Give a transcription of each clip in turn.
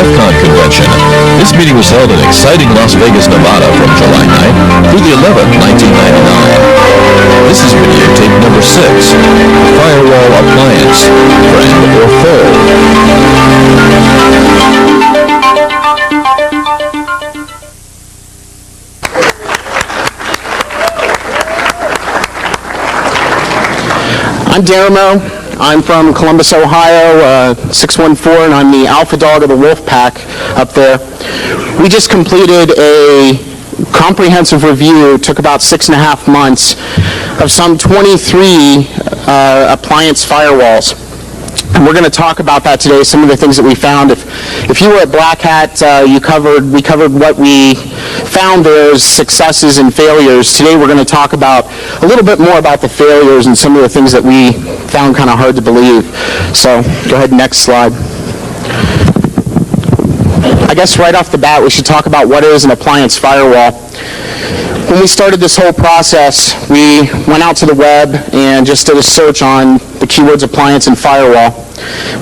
DEFCON convention. This meeting was held in exciting Las Vegas, Nevada from July 9th through the 11th, 1999. This is videotape number 6, Firewall Appliance, Friend or Foe. I'm Daremoe. I'm from Columbus, Ohio, 614, and I'm the alpha dog of the wolf pack up there. We just completed a comprehensive review, took about 6.5 months, of some 23 appliance firewalls. And we're going to talk about that today, some of the things that we found. If you were at Black Hat, we covered what we found as successes and failures. Today we're going to talk about a little bit more about the failures and some of the things that we found kind of hard to believe. So go ahead, next slide. I guess right off the bat we should talk about what is an appliance firewall. When we started this whole process, we went out to the web and just did a search on the keywords appliance and firewall.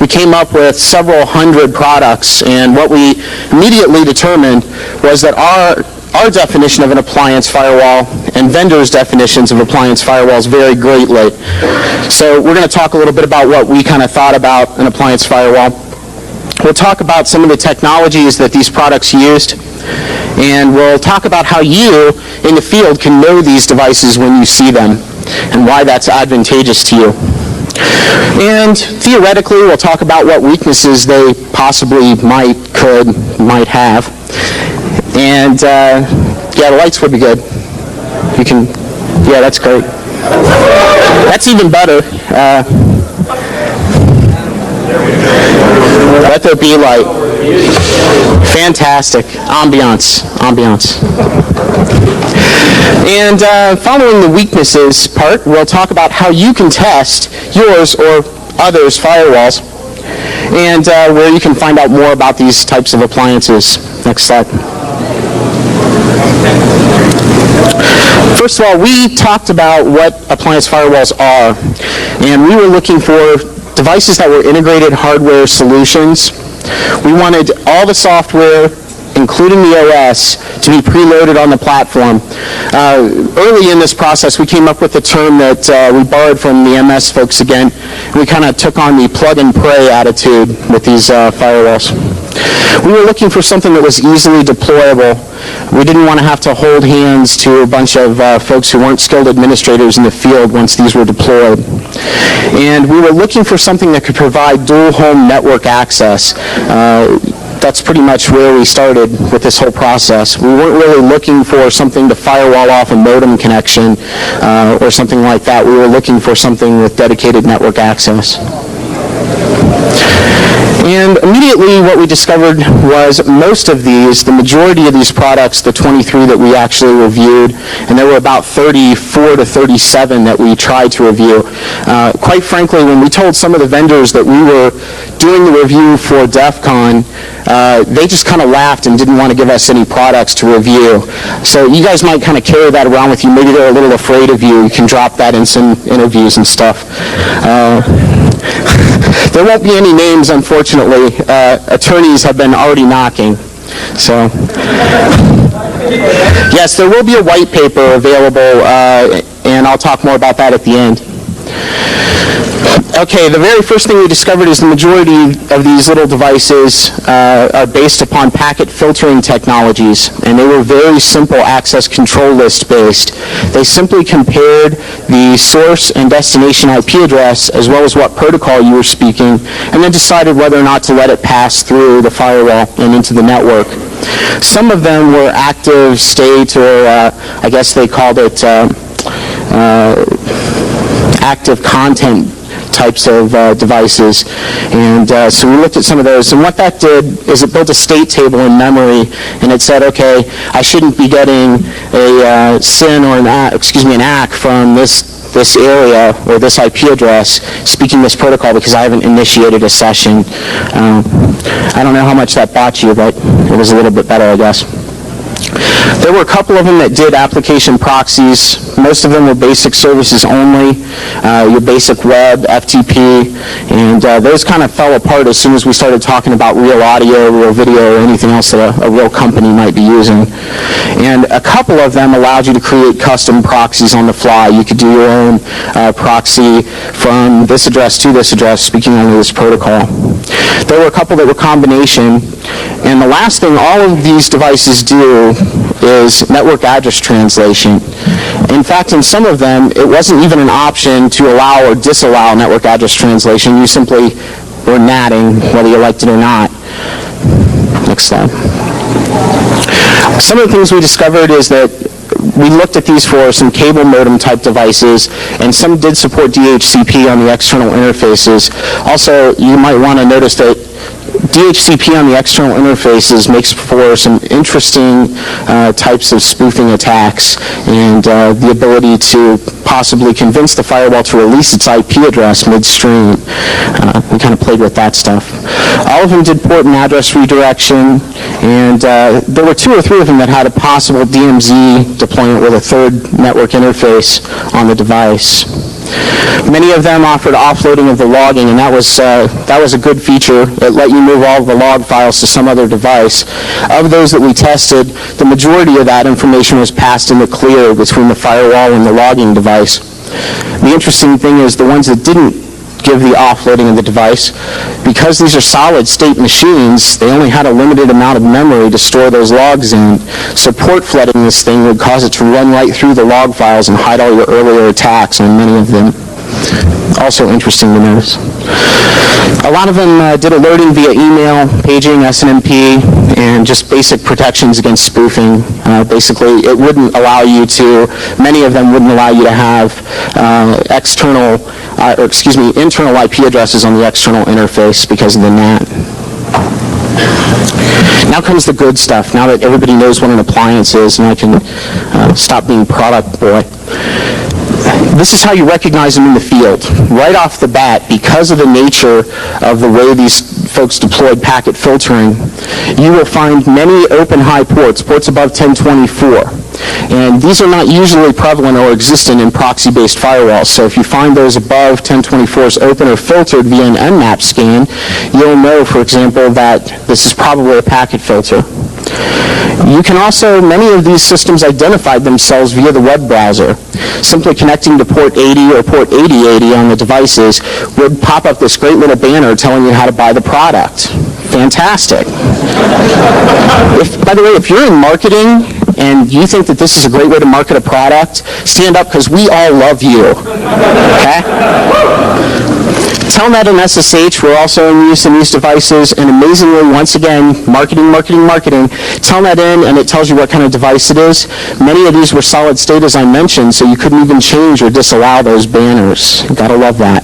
We came up with several hundred products, and what we immediately determined was that our definition of an appliance firewall and vendors' definitions of appliance firewalls vary greatly. So we're going to talk a little bit about what we kind of thought about an appliance firewall. We'll talk about some of the technologies that these products used, and we'll talk about how you in the field can know these devices when you see them and why that's advantageous to you. And theoretically, we'll talk about what weaknesses they possibly might have. And yeah, the lights would be good. You can, yeah, that's great. That's even better. Let there be light. Fantastic. Ambiance. And following the weaknesses part, we'll talk about how you can test yours or others' firewalls, and where you can find out more about these types of appliances. Next slide. First of all, we talked about what appliance firewalls are, and we were looking for devices that were integrated hardware solutions. We wanted all the software, including the OS, to be preloaded on the platform. Early in this process, we came up with a term that we borrowed from the MS folks again. We kind of took on the plug-and-pray attitude with these firewalls. We were looking for something that was easily deployable. We didn't want to have to hold hands to a bunch of folks who weren't skilled administrators in the field once these were deployed. And we were looking for something that could provide dual home network access. That's pretty much where we started with this whole process. We weren't really looking for something to firewall off a modem connection or something like that. We were looking for something with dedicated network access. And immediately what we discovered was most of these, the majority of these products, the 23 that we actually reviewed, and there were about 34 to 37 that we tried to review. Quite frankly, when we told some of the vendors that we were doing the review for DEFCON, they just kind of laughed and didn't want to give us any products to review. So you guys might kind of carry that around with you. Maybe they're a little afraid of you. You can drop that in some interviews and stuff. There won't be any names, unfortunately. Attorneys have been already knocking. So, yes, there will be a white paper available, and I'll talk more about that at the end. Okay, the very first thing we discovered is the majority of these little devices are based upon packet filtering technologies, and they were very simple access control list based. They simply compared the source and destination IP address as well as what protocol you were speaking, and then decided whether or not to let it pass through the firewall and into the network. Some of them were active state, or I guess they called it active content types of devices, and so we looked at some of those, and what that did is it built a state table in memory, and it said, okay, I shouldn't be getting a SYN or an ACK from this area or this IP address speaking this protocol because I haven't initiated a session. I don't know how much that bought you, but it was a little bit better, I guess. There were a couple of them that did application proxies. Most of them were basic services only, your basic web, FTP, and those kind of fell apart as soon as we started talking about real audio, real video, or anything else that a real company might be using. And a couple of them allowed you to create custom proxies on the fly. You could do your own proxy from this address to this address, speaking only this protocol. There were a couple that were combination, and the last thing all of these devices do is network address translation. In fact, in some of them, it wasn't even an option to allow or disallow network address translation. You simply were natting, whether you liked it or not. Next slide. Some of the things we discovered is that we looked at these for some cable modem type devices, and some did support DHCP on the external interfaces. Also, you might want to notice that DHCP on the external interfaces makes for some interesting types of spoofing attacks, and the ability to possibly convince the firewall to release its IP address midstream. We kind of played with that stuff. All of them did port and address redirection, and there were 2 or 3 of them that had a possible DMZ deployment with a third network interface on the device. Many of them offered offloading of the logging, and that was a good feature. It let you move all of the log files to some other device. Of those that we tested, the majority of that information was passed in the clear between the firewall and the logging device. The interesting thing is the ones that didn't give the offloading of the device, because these are solid-state machines, they only had a limited amount of memory to store those logs in. So port flooding this thing would cause it to run right through the log files and hide all your earlier attacks on many of them. Also interesting to notice. A lot of them did alerting via email, paging, SNMP, and just basic protections against spoofing. Basically, it wouldn't allow you to, many of them wouldn't allow you to have internal IP addresses on the external interface because of the NAT. Now comes the good stuff. Now that everybody knows what an appliance is, and I can stop being product boy. This is how you recognize them in the field. Right off the bat, because of the nature of the way these folks deployed packet filtering, you will find many open high ports above 1024. And these are not usually prevalent or existent in proxy-based firewalls. So if you find those above 1024s open or filtered via an Nmap scan, you'll know, for example, that this is probably a packet filter. You can also, many of these systems identified themselves via the web browser. Simply connecting to port 80 or port 8080 on the devices would pop up this great little banner telling you how to buy the product. Fantastic. By the way, if you're in marketing and you think that this is a great way to market a product, stand up because we all love you. Okay? Telnet and SSH were also in use in these devices, and amazingly, once again, marketing. Telnet in, and it tells you what kind of device it is. Many of these were solid state, as I mentioned, so you couldn't even change or disallow those banners. You gotta love that.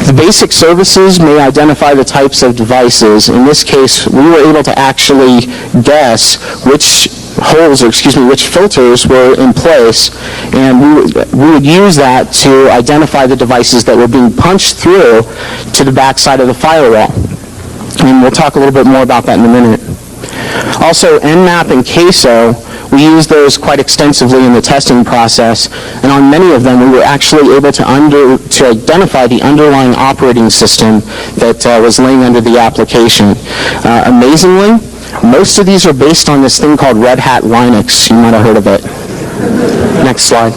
The basic services may identify the types of devices. In this case, we were able to actually guess which which filters were in place, and we would use that to identify the devices that were being punched through to the backside of the firewall. And we'll talk a little bit more about that in a minute. Also, Nmap and Queso, we used those quite extensively in the testing process, and on many of them we were actually able to identify the underlying operating system that was laying under the application. Amazingly, most of these are based on this thing called Red Hat Linux. You might have heard of it. Next slide.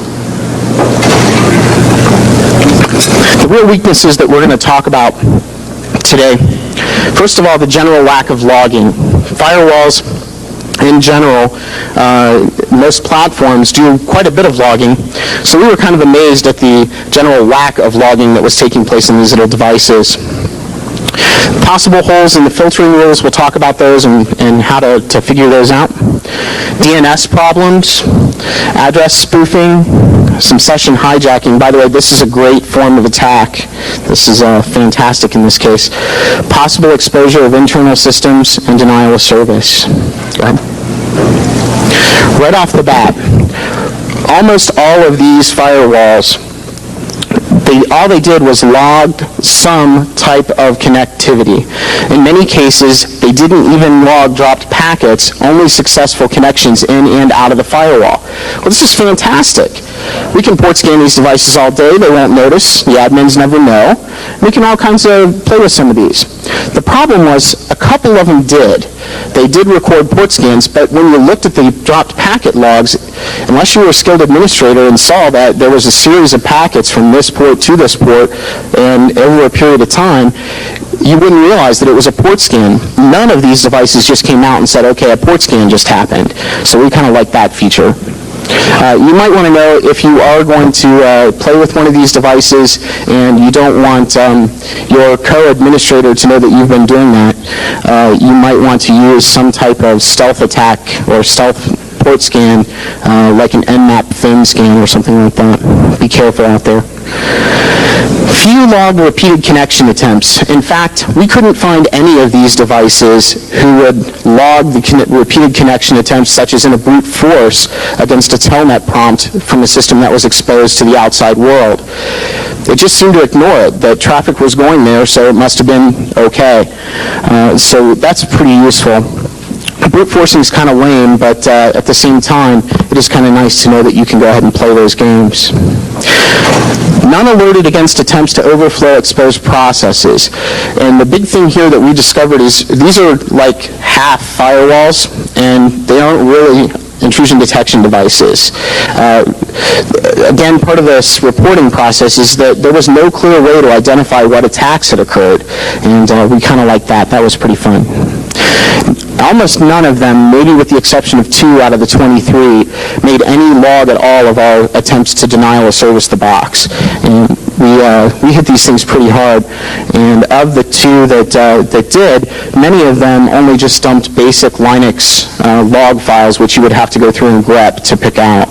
The real weaknesses that we're going to talk about today. First of all, the general lack of logging. Firewalls, in general, most platforms do quite a bit of logging. So we were kind of amazed at the general lack of logging that was taking place in these little devices. Possible holes in the filtering rules, we'll talk about those and how to figure those out. DNS problems, address spoofing, some session hijacking. By the way, this is a great form of attack. This is fantastic in this case. Possible exposure of internal systems and denial of service. Go ahead. Right off the bat, almost all of these firewalls all they did was logged some type of connectivity. In many cases, they didn't even log dropped packets, only successful connections in and out of the firewall. Well, this is fantastic. We can port scan these devices all day. They won't notice. The admins never know. We can all kinds of play with some of these. The problem was a couple of them did. They did record port scans, but when you looked at the dropped packet logs, unless you were a skilled administrator and saw that there was a series of packets from this port to this port and over a period of time, you wouldn't realize that it was a port scan. None of these devices just came out and said, okay, a port scan just happened. So we kind of like that feature. You might want to know if you are going to play with one of these devices and you don't want your co-administrator to know that you've been doing that, you might want to use some type of stealth attack or stealth port scan, like an Nmap thin scan or something like that. Be careful out there. Few logged repeated connection attempts. In fact, we couldn't find any of these devices who would log the repeated connection attempts, such as in a brute force against a telnet prompt from a system that was exposed to the outside world. It just seemed to ignore it, that traffic was going there, so it must have been okay. So that's pretty useful. Brute forcing is kind of lame, but at the same time, it is kind of nice to know that you can go ahead and play those games. None alerted against attempts to overflow exposed processes. And the big thing here that we discovered is these are like half firewalls, and they aren't really intrusion detection devices. Again, part of this reporting process is that there was no clear way to identify what attacks had occurred, and we kind of like that. That was pretty fun. Almost none of them, maybe with the exception of 2 out of the 23, made any log at all of our attempts to denial of service the box. And we hit these things pretty hard. And of the 2 that did, many of them only just dumped basic Linux log files, which you would have to go through and grep to pick out.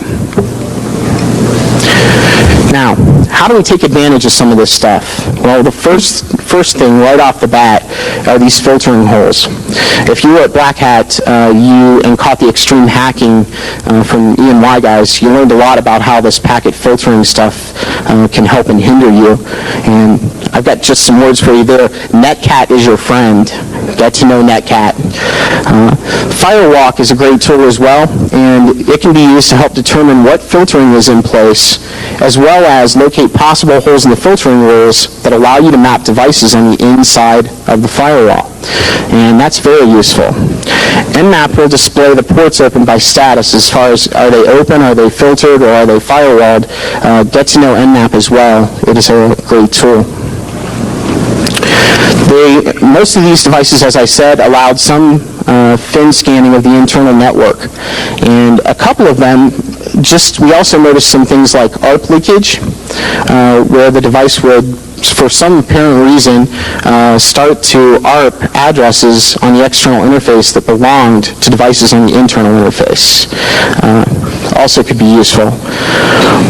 Now, how do we take advantage of some of this stuff? Well, the first thing right off the bat are these filtering holes. If you were at Black Hat and caught the extreme hacking from E&Y guys, you learned a lot about how this packet filtering stuff can help and hinder you. And I've got just some words for you there. Netcat is your friend. Get to know Netcat. Firewalk is a great tool as well, and it can be used to help determine what filtering is in place, as well as locate possible holes in the filtering rules that allow you to map devices on the inside of the firewall. And that's very useful. Nmap will display the ports open by status as far as are they open, are they filtered, or are they firewalled. Get to know Nmap as well. It is a great tool. Most of these devices, as I said, allowed some fin scanning of the internal network. And a couple of them, we also noticed some things like ARP leakage, where the device would, for some apparent reason, start to ARP addresses on the external interface that belonged to devices on the internal interface. Also could be useful.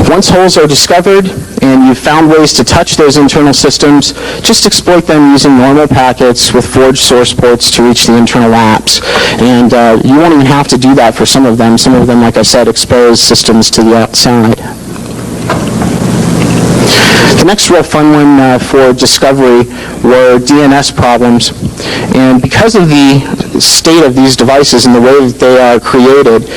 Once holes are discovered and you've found ways to touch those internal systems, just exploit them using normal packets with forged source ports to reach the internal apps. And you won't even have to do that for some of them. Some of them, like I said, expose systems to the outside. The next real fun one for discovery were DNS problems. And because of the state of these devices and the way that they are created,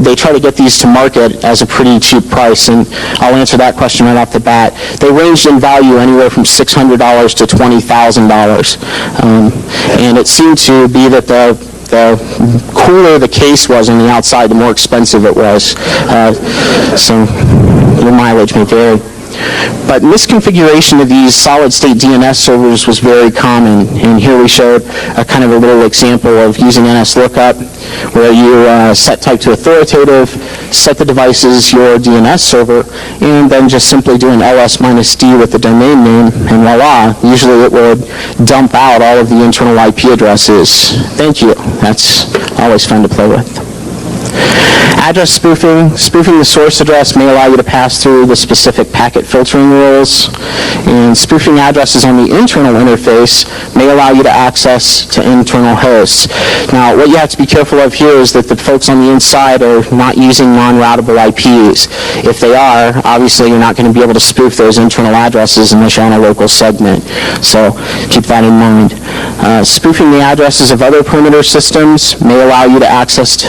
they try to get these to market as a pretty cheap price. And I'll answer that question right off the bat. They ranged in value anywhere from $600 to $20,000. And it seemed to be that the cooler the case was on the outside, the more expensive it was. So your mileage may vary. But misconfiguration of these solid-state DNS servers was very common, and here we showed a kind of a little example of using NSLookup, where you set type to authoritative, set the device as your DNS server, and then just simply do an ls-d with the domain name, and voila, usually it would dump out all of the internal IP addresses. Thank you. That's always fun to play with. Address spoofing. Spoofing the source address may allow you to pass through the specific packet filtering rules. And spoofing addresses on the internal interface may allow you to access to internal hosts. Now, what you have to be careful of here is that the folks on the inside are not using non-routable IPs. If they are, obviously you're not going to be able to spoof those internal addresses unless you're on a local segment. So keep that in mind. Spoofing the addresses of other perimeter systems may allow you to access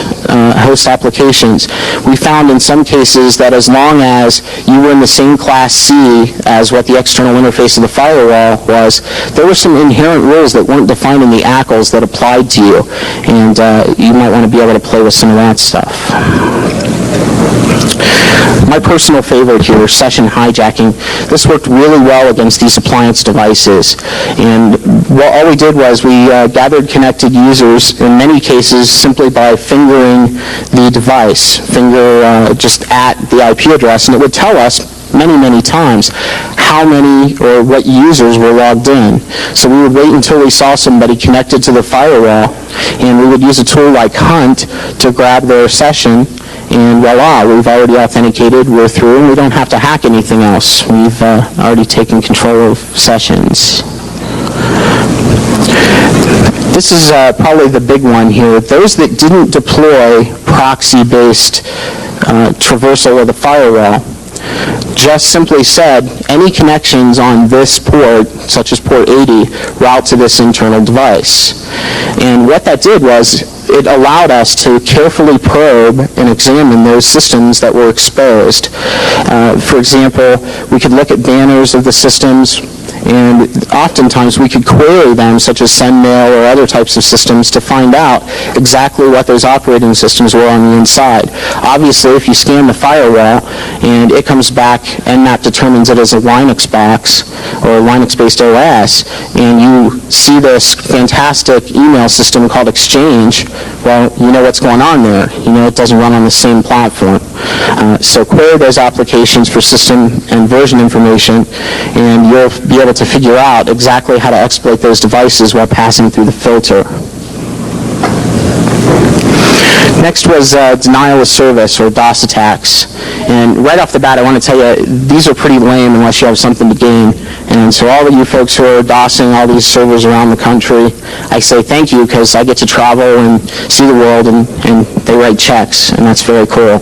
host applications. We found in some cases that as long as you were in the same class C as what the external interface of the firewall was, there were some inherent rules that weren't defined in the ACLs that applied to you, and you might want to be able to play with some of that stuff. My personal favorite here, session hijacking. This worked really well against these appliance devices. And all we did was we gathered connected users, in many cases, simply by fingering the device, just at the IP address, and it would tell us many times how many or what users were logged in. So we would wait until we saw somebody connected to the firewall, and we would use a tool like Hunt to grab their session, and voila, we've already authenticated, we're through, and we don't have to hack anything else. We've already taken control of sessions. This is probably the big one here. Those that didn't deploy proxy-based traversal of the firewall just simply said, any connections on this port, such as port 80, route to this internal device. And what that did was it allowed us to carefully probe and examine those systems that were exposed. For example, we could look at banners of the systems, and oftentimes we could query them, such as SendMail or other types of systems, to find out exactly what those operating systems were on the inside. Obviously, if you scan the firewall and it comes back and that determines it as a Linux box or a Linux-based OS, and you see this fantastic email system called Exchange, well, you know what's going on there. You know it doesn't run on the same platform. So query those applications for system and version information, and you'll be able to figure out exactly how to exploit those devices while passing through the filter. Next was denial of service, or DOS attacks. And right off the bat, I want to tell you, these are pretty lame unless you have something to gain. And so all of you folks who are DOSing all these servers around the country, I say thank you, because I get to travel and see the world, and they write checks, and that's very cool.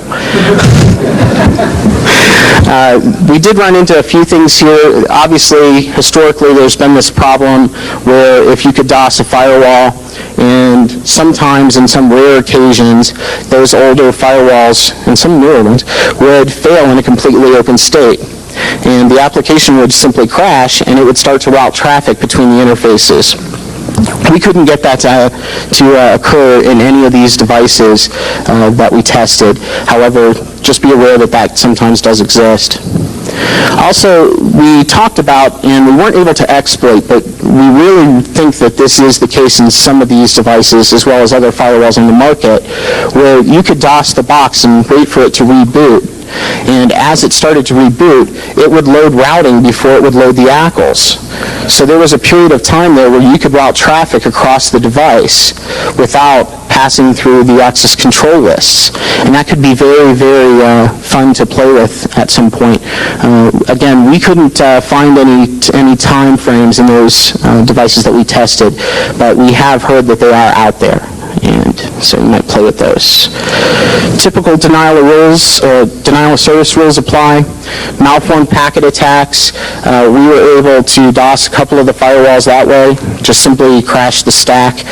We did run into a few things here. Obviously, historically, there's been this problem where if you could DOS a firewall, and sometimes, in some rare occasions, those older firewalls, and some newer ones, would fail in a completely open state. And the application would simply crash, and it would start to route traffic between the interfaces. We couldn't get that to occur in any of these devices that we tested. However, just be aware that that sometimes does exist. Also, we talked about, and we weren't able to exploit, but we really think that this is the case in some of these devices, as well as other firewalls on the market, where you could DOS the box and wait for it to reboot. And as it started to reboot, it would load routing before it would load the ACLs. So there was a period of time there where you could route traffic across the device without passing through the access control lists. And that could be very fun to play with at some point. Again, we couldn't find any time frames in those devices that we tested, but we have heard that they are out there. And so you might play with those. Typical denial of rules, denial of service rules apply. Malformed packet attacks. We were able to DOS a couple of the firewalls that way, just simply crash the stack.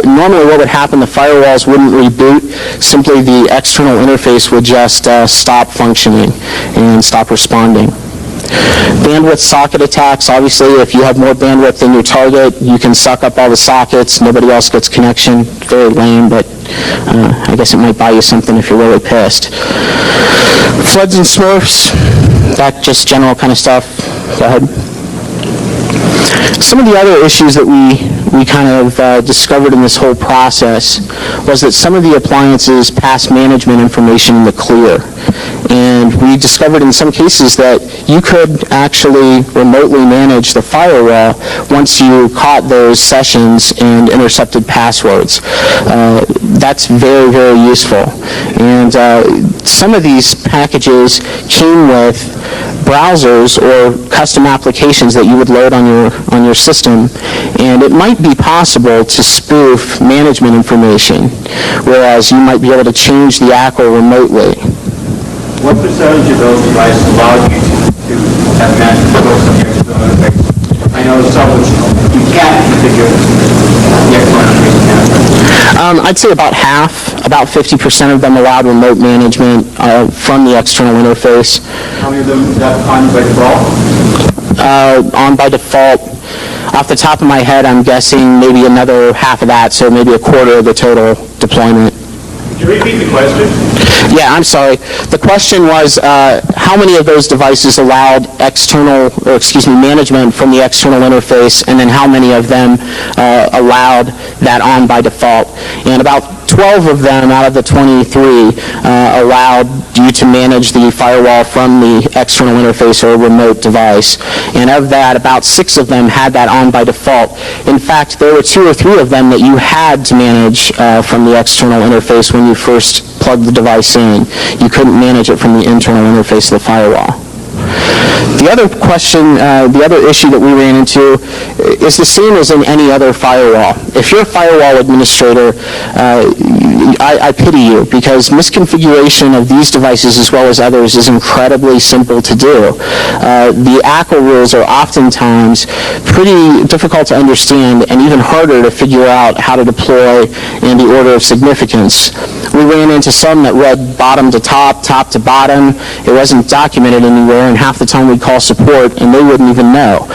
Normally what would happen, the firewalls wouldn't reboot. Simply the external interface would just stop functioning and stop responding. Bandwidth socket attacks. Obviously, if you have more bandwidth than your target, you can suck up all the sockets. Nobody else gets connection. Very lame, but I guess it might buy you something if you're really pissed. Floods and smurfs. That just general kind of stuff. Go ahead. Some of the other issues that we kind of discovered in this whole process was that some of the appliances pass management information in the clear. And we discovered in some cases that you could actually remotely manage the firewall once you caught those sessions and intercepted passwords. that's very, very useful. And some of these packages came with browsers or custom applications that you would load on your system, and it might be possible to spoof management information, whereas you might be able to change the ACL remotely. What percentage of those devices allow you to have management go from the external interface? I know some which you can't configure the external interface management. I'd say about half, about 50% of them allowed remote management from the external interface. How many of them is that on by default? On by default, off the top of my head, I'm guessing maybe another half of that, so maybe a quarter of the total deployment. Could you repeat the question? Yeah, I'm sorry. The question was how many of those devices allowed management from the external interface, and then how many of them allowed that on by default. And about 12 of them out of the 23 allowed you to manage the firewall from the external interface or remote device. And of that, about 6 of them had that on by default. In fact, there were 2 or 3 of them that you had to manage from the external interface when you first plugged the device in. You couldn't manage it from the internal interface of the firewall. The other question, the other issue that we ran into is the same as in any other firewall. If you're a firewall administrator, I pity you, because misconfiguration of these devices as well as others is incredibly simple to do. The ACL rules are oftentimes pretty difficult to understand and even harder to figure out how to deploy in the order of significance. We ran into some that read bottom to top, top to bottom. It wasn't documented anywhere, and half the time we'd call support and they wouldn't even know.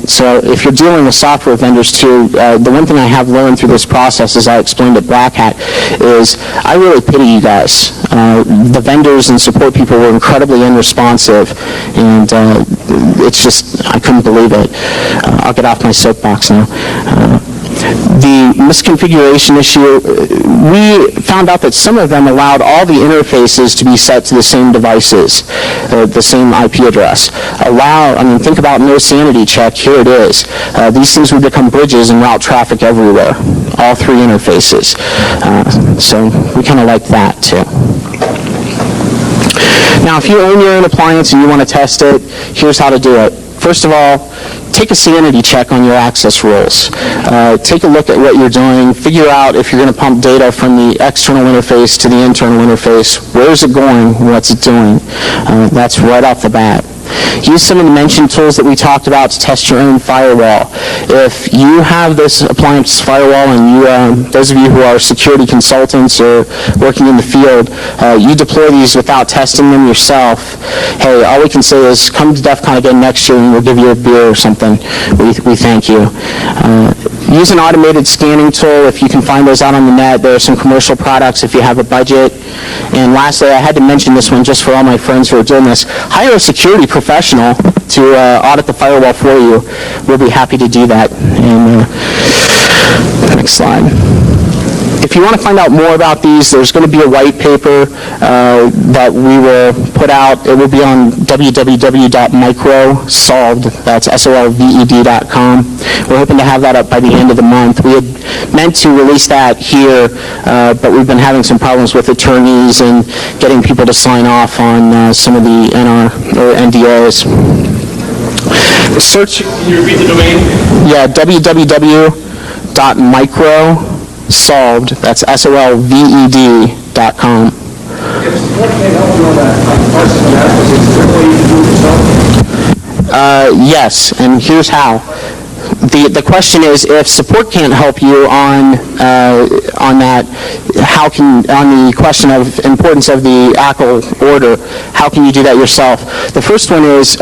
So if you're dealing with software vendors too, the one thing I have learned through this process, as I explained at Black Hat, is I really pity you guys. The vendors and support people were incredibly unresponsive, and it's just, I couldn't believe it. I'll get off my soapbox now. The misconfiguration issue, we found out that some of them allowed all the interfaces to be set to the same devices, the same IP address. Think about no sanity check, here it is. These things would become bridges and route traffic everywhere, all 3 interfaces. So we kind of like that too. Now, if you own your own appliance and you want to test it, here's how to do it. First of all, take a sanity check on your access rules. Take a look at what you're doing. Figure out if you're going to pump data from the external interface to the internal interface. Where is it going? What's it doing? That's right off the bat. Use some of the mentioned tools that we talked about to test your own firewall. If you have this appliance firewall, and those of you who are security consultants or working in the field, you deploy these without testing them yourself, hey, all we can say is come to DEFCON again next year and we'll give you a beer or something. We thank you. Use an automated scanning tool if you can find those out on the net. There are some commercial products if you have a budget. And lastly, I had to mention this one just for all my friends who are doing this. Hire a security professional to audit the firewall for you. We'll be happy to do that. And next slide. If you want to find out more about these, there's going to be a white paper that we will put out. It will be on www.microsolved, that's solved.com. We're hoping to have that up by the end of the month. We had meant to release that here, but we've been having some problems with attorneys and getting people to sign off on some of the NDAs. Search. Can you repeat the domain? Yeah, www.microsolved, that's solved.com. Yes, and here's how. The question is, if support can't help you on that, on the question of importance of the ACL order, how can you do that yourself? The first one is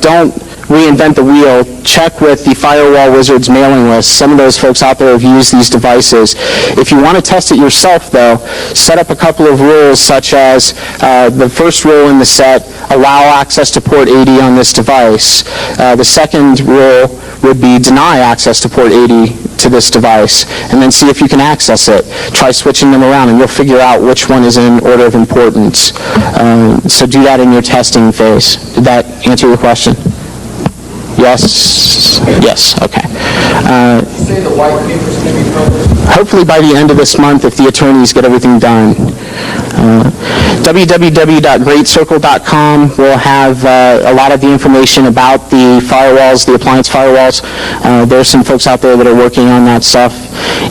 don't reinvent the wheel. Check with the Firewall Wizards mailing list. Some of those folks out there have used these devices. If you want to test it yourself, though, set up a couple of rules, such as the first rule in the set, allow access to port 80 on this device. The second rule would be deny access to port 80 to this device, and then see if you can access it. Try switching them around, and you'll figure out which one is in order of importance. So do that in your testing phase. Did that answer your question? Yes? Yes, okay. say the white paper's going to be published? Hopefully by the end of this month if the attorneys get everything done. www.greatcircle.com will have a lot of the information about the firewalls, the appliance firewalls. There's some folks out there that are working on that stuff.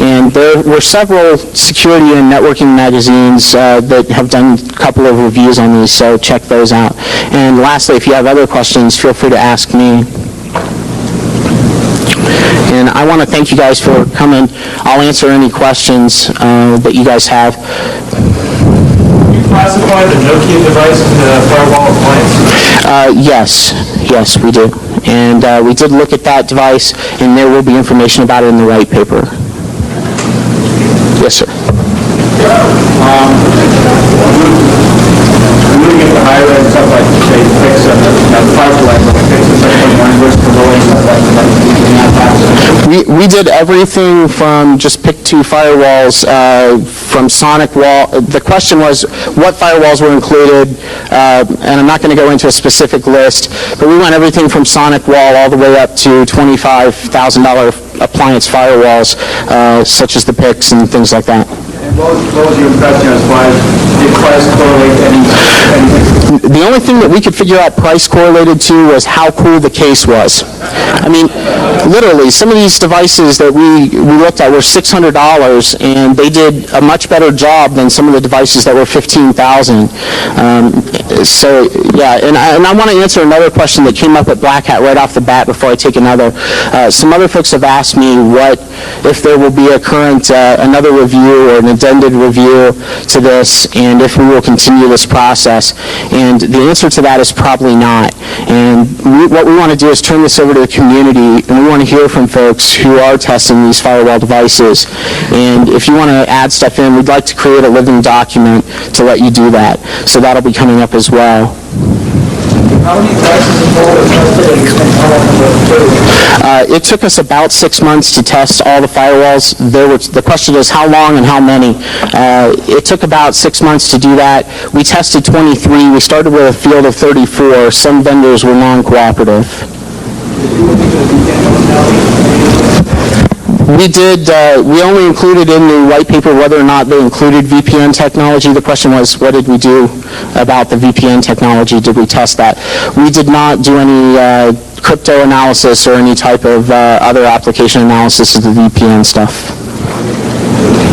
And there were several security and networking magazines that have done a couple of reviews on these, so check those out. And lastly, if you have other questions, feel free to ask me. And I want to thank you guys for coming. I'll answer any questions that you guys have. You classify the Nokia device as a firewall appliance? Yes, we do. And we did look at that device, and there will be information about it in the white paper. Yes, sir. Looking at the higher end stuff like, say, fix and the firewall, fixes like one risk below and stuff like that. We did everything from just pick two firewalls, from Sonic Wall. The question was what firewalls were included, and I'm not going to go into a specific list, but we went everything from Sonic Wall all the way up to $25,000 appliance firewalls, such as the PICs and things like that. And what was your impression as far as did price correlate anything? The only thing that we could figure out price correlated to was how cool the case was. I mean, literally, some of these devices that we looked at were $600, and they did a much better job than some of the devices that were $15,000. So, yeah, and I want to answer another question that came up at Black Hat right off the bat before I take another. Some other folks have asked me what if there will be a current, another review or an addended review to this, and if we will continue this process. And the answer to that is probably not. And what we want to do is turn this over to the community, and we want to hear from folks who are testing these firewall devices. And if you want to add stuff in, we'd like to create a living document to let you do that. So that'll be coming up as well. How many devices in total are tested and how long will it take? It took us about 6 months to test all the firewalls. The question is how long and how many. It took about 6 months to do that. We tested 23. We started with a field of 34. Some vendors were non-cooperative. We did, we only included in the white paper whether or not they included VPN technology. The question was, what did we do about the VPN technology? Did we test that? We did not do any crypto analysis or any type of other application analysis of the VPN stuff.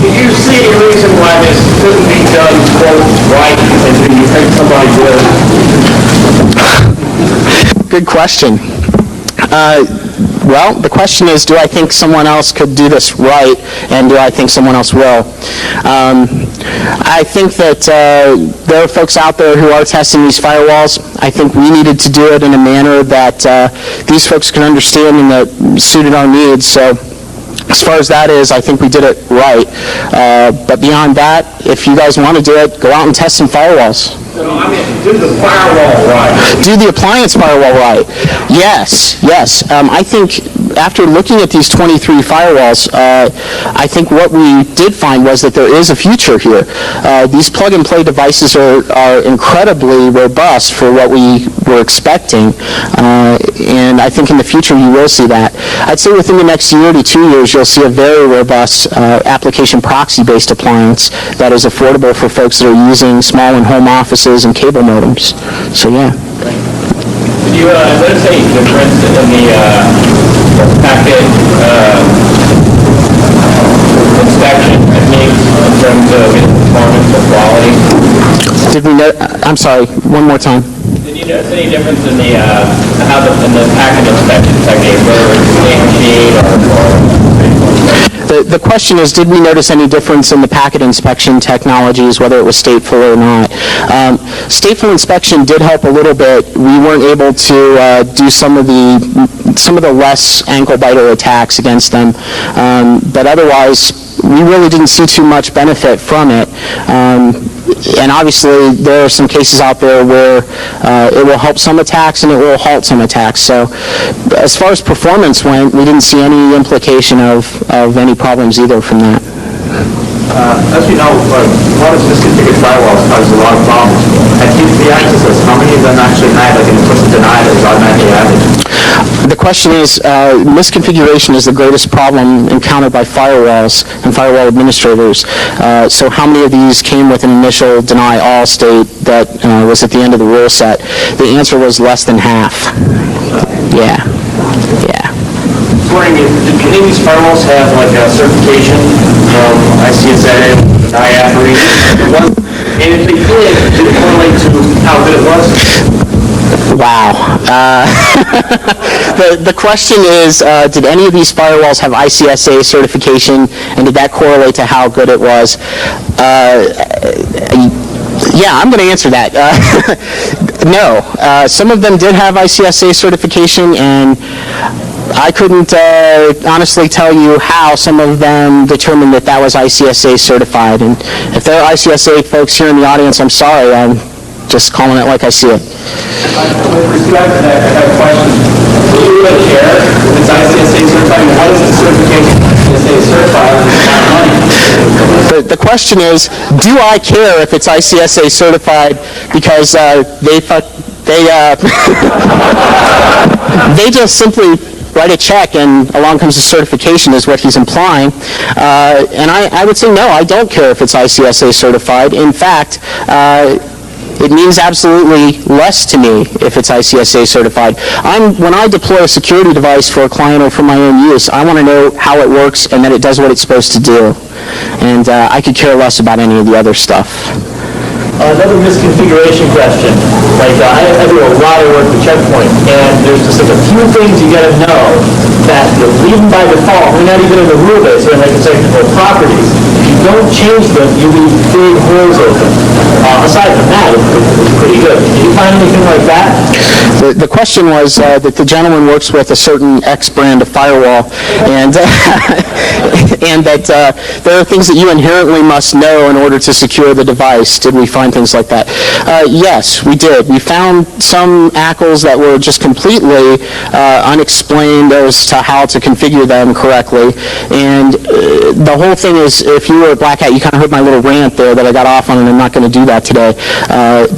Do you see a reason why this couldn't be done, quote, right, and do you think somebody will? Good question. Well, the question is, do I think someone else could do this right, and do I think someone else will? I think that there are folks out there who are testing these firewalls. I think we needed to do it in a manner that these folks can understand and that suited our needs. So as far as that is, I think we did it right. But beyond that, if you guys want to do it, go out and test some firewalls. No, I mean, do the firewall right. Do the appliance firewall right. Yes. I think after looking at these 23 firewalls, I think what we did find was that there is a future here. These plug-and-play devices are incredibly robust for what we were expecting, and I think in the future you will see that. I'd say within the next year to 2 years, you'll see a very robust application proxy-based appliance that is affordable for folks that are using small and home offices and cable modems. So, yeah. Did you notice any difference in the packet inspection techniques in terms of performance or quality? Did we know? I'm sorry. One more time. Did you notice any difference in the in the packet inspection technique, whether it's scan sheet or The question is, did we notice any difference in the packet inspection technologies, whether it was stateful or not? Stateful inspection did help a little bit. We weren't able to do some of the less ankle biter attacks against them, but otherwise, we really didn't see too much benefit from it. And obviously, there are some cases out there where it will help some attacks and it will halt some attacks. So as far as performance went, we didn't see any implication of any problems either from that. As you know, a lot of specific firewalls cause a lot of problems. At TCP accesses, how many of them actually have like an implicit denial that is automatically added? The question is, misconfiguration is the greatest problem encountered by firewalls and firewall administrators. So how many of these came with an initial deny all state that was at the end of the rule set? The answer was less than half. Yeah. Wondering, do any of these firewalls have like a certification from ICSA, IAPRI? And if they did it correlate to how good it was? Wow. The question is, did any of these firewalls have ICSA certification, and did that correlate to how good it was? Yeah, I'm going to answer that. No. Some of them did have ICSA certification, and I couldn't honestly tell you how some of them determined that that was ICSA certified. And if there are ICSA folks here in the audience, I'm sorry. I'm just calling it like I see it. With respect to that, I have a question. Do you really care if it's ICSA certified? What is the certification ICSA certified if it's not money? The question is, do I care if it's ICSA certified because they just simply write a check and along comes the certification is what he's implying. And I would say no, I don't care if it's ICSA certified. In fact, it means absolutely less to me if it's ICSA certified. When I deploy a security device for a client or for my own use, I want to know how it works and that it does what it's supposed to do. And I could care less about any of the other stuff. Another misconfiguration question. Like, I do a lot of work with Checkpoint, and there's just like a few things you got to know that you'll leave them by default. We're not even in the rule base, or like the technical properties. If you don't change them, you leave big holes open. Aside from that, it's pretty good. Did you find anything like that? The question was that the gentleman works with a certain X brand of firewall, and and that there are things that you inherently must know in order to secure the device. Did we find things like that? Yes, we did. We found some ACLs that were just completely unexplained as to how to configure them correctly. And the whole thing is, if you were a Black Hat, you kind of heard my little rant there that I got off on, and I'm not going to do that today,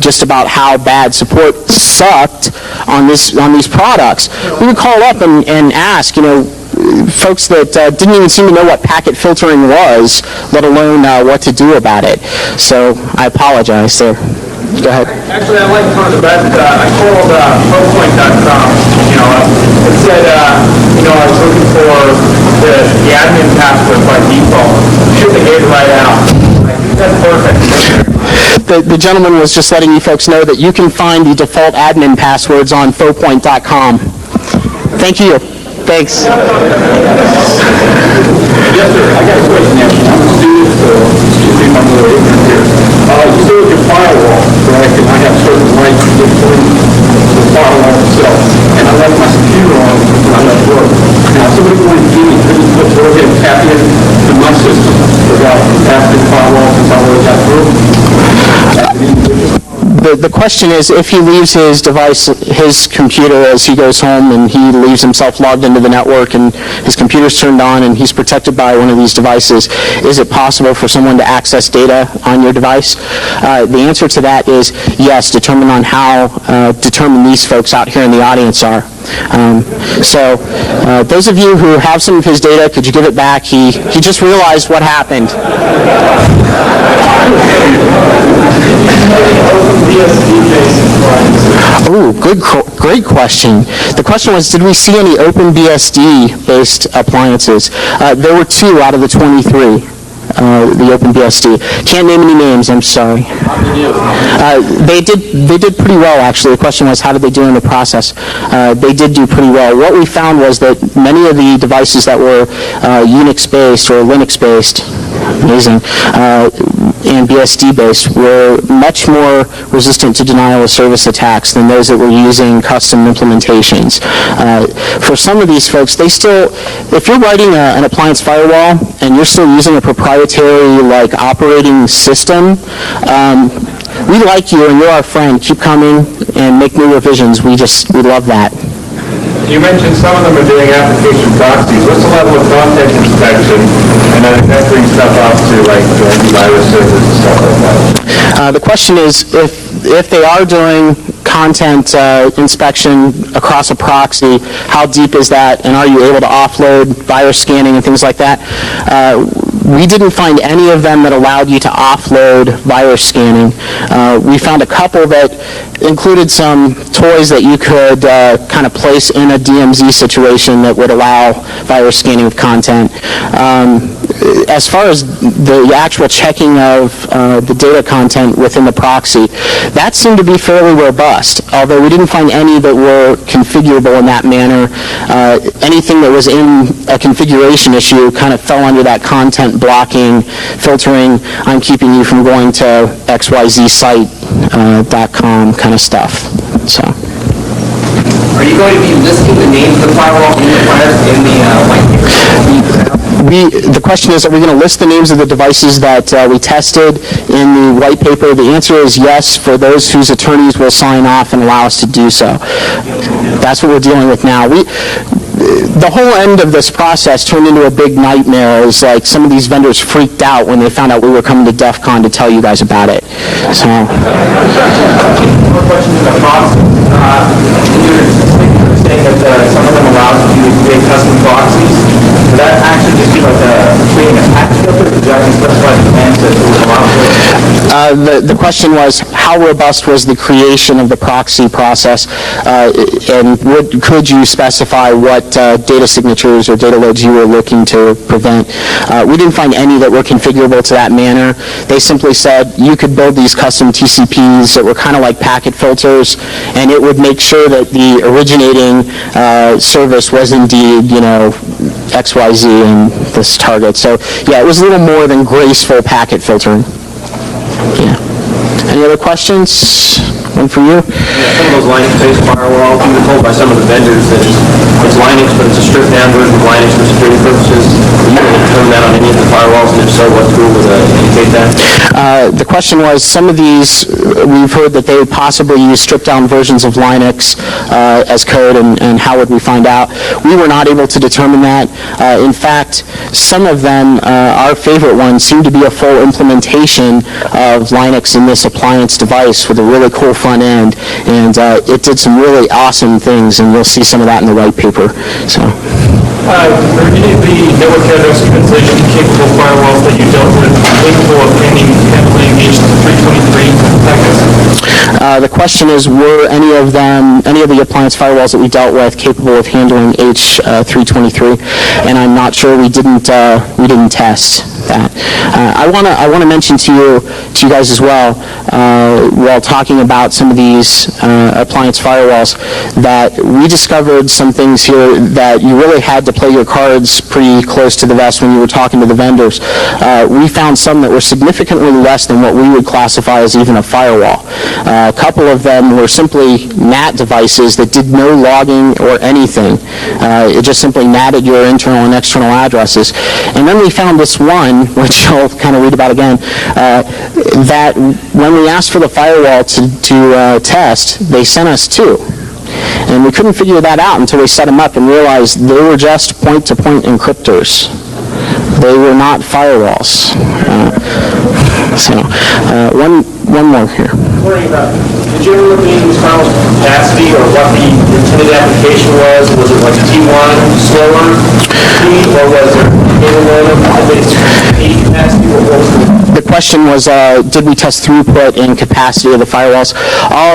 just about how bad support sucked on these products. We would call up and ask, folks that didn't even seem to know what packet filtering was, let alone what to do about it. So I apologize there. Go ahead. Actually, I like one of the best. I called ProPoint.com. It said, I was looking for the admin password by default. Shoot the gate right out. I think that's perfect. The gentleman was just letting you folks know that you can find the default admin passwords on ProPoint.com. Thank you. Thanks. Yes, sir. I got a question, actually. I'm a student, so excuse me if I'm a little ignorant here. You say with your firewall, correct, and I have certain rights between the firewall itself, and I left my computer on when I left work. Now, somebody going to give me couldn't put work and tap into my system without passing the firewall since I already got through. The question is, if he leaves his device, his computer, as he goes home and he leaves himself logged into the network and his computer's turned on and he's protected by one of these devices, is it possible for someone to access data on your device? The answer to that is yes, determined on how determined these folks out here in the audience are. So those of you who have some of his data, could you give it back? He just realized what happened. Oh, great question. The question was, did we see any OpenBSD-based appliances? There were 2 out of the 23. The OpenBSD. Can't name any names, I'm sorry. They did pretty well, actually. The question was, how did they do in the process? They did do pretty well. What we found was that many of the devices that were Unix-based or Linux-based, amazing, and BSD-based were much more resistant to denial of service attacks than those that were using custom implementations. For some of these folks, they still, if you're writing an appliance firewall and you're still using a proprietary operating system, we like you and you're our friend. Keep coming and make new revisions. We love that. You mentioned some of them are doing application proxies. What's the level of content inspection and then vectoring stuff out to like antivirus servers and stuff like that? The question is, if if they are doing content inspection across a proxy, how deep is that, and are you able to offload virus scanning and things like that? We didn't find any of them that allowed you to offload virus scanning. We found a couple that included some toys that you could kind of place in a DMZ situation that would allow virus scanning of content. As far as the actual checking of the data content within the proxy, that seemed to be fairly robust, although we didn't find any that were configurable in that manner. Anything that was in a configuration issue kind of fell under that content blocking, filtering, I'm keeping you from going to xyzsite.com kind of stuff. So. Are you going to be listing the names of the firewall in the white paper? The question is, are we going to list the names of the devices that we tested in the white paper? The answer is yes, for those whose attorneys will sign off and allow us to do so. That's what we're dealing with now. The whole end of this process turned into a big nightmare. It was like some of these vendors freaked out when they found out we were coming to DEFCON to tell you guys about it. So. More questions in the process. You were saying that some of them allow you to create custom proxies. Would that actually just be like creating a patch filter? Or that specify the commands that would allow for it? The question was, how robust was the creation of the proxy process, and could you specify what data signatures or data loads you were looking to prevent? We didn't find any that were configurable to that manner. They simply said you could build these custom TCPs that were kind of like packet filters, and it would make sure that the originating service was indeed, XYZ and this target. So, yeah, it was a little more than graceful packet filtering. Yeah. Any other questions? One for you? Yeah, some of those Linux-based firewalls, we were told by some of the vendors that it's Linux, but it's a stripped-down version of Linux for security purposes. Are you going to determine that on any of the firewalls, and if so, what tool would indicate that? The question was, some of these, we've heard that they would possibly use stripped-down versions of Linux as code, and how would we find out? We were not able to determine that. In fact, some of them, our favorite ones, seem to be a full implementation of Linux in this appliance device with a really cool front end, and it did some really awesome things, and you'll see some of that in the white paper. So. Are any of the network address translation capable firewalls that you dealt with capable of handling H323 packets? The question is, were any of the appliance firewalls that we dealt with capable of handling H323? And I'm not sure. We didn't test that. I want to mention to you guys as well, while talking about some of these appliance firewalls, that we discovered some things here that you really had to play your cards pretty close to the vest when you were talking to the vendors. We found some that were significantly less than what we would classify as even a firewall. A couple of them were simply NAT devices that did no logging or anything. It just simply NATted your internal and external addresses. And then we found this one, which I'll kind of read about again, that when we asked for the firewall to test, they sent us two. And we couldn't figure that out until we set them up and realized they were just point-to-point encryptors. They were not firewalls. One more here. Did you ever look into these firewalls' capacity or what the intended application was? Was it like T1 slower speed, or was there speed capacity? What was the question was, did we test throughput and capacity of the firewalls?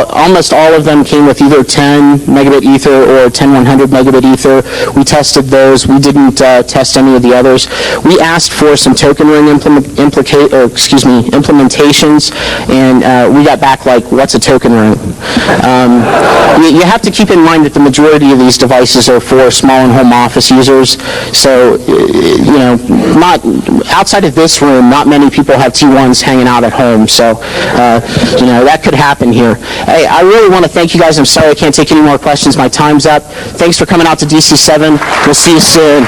Almost all of them came with either 10 megabit ether or 10100 megabit ether. We tested those. We didn't test any of the others. We asked for some token ring implementations, and we got back like, what's a token ring? You have to keep in mind that the majority of these devices are for small and home office users. So, not outside of this room, not many people have T1s hanging out at home. So, that could happen here. Hey, I really want to thank you guys. I'm sorry I can't take any more questions. My time's up. Thanks for coming out to DC7. We'll see you soon.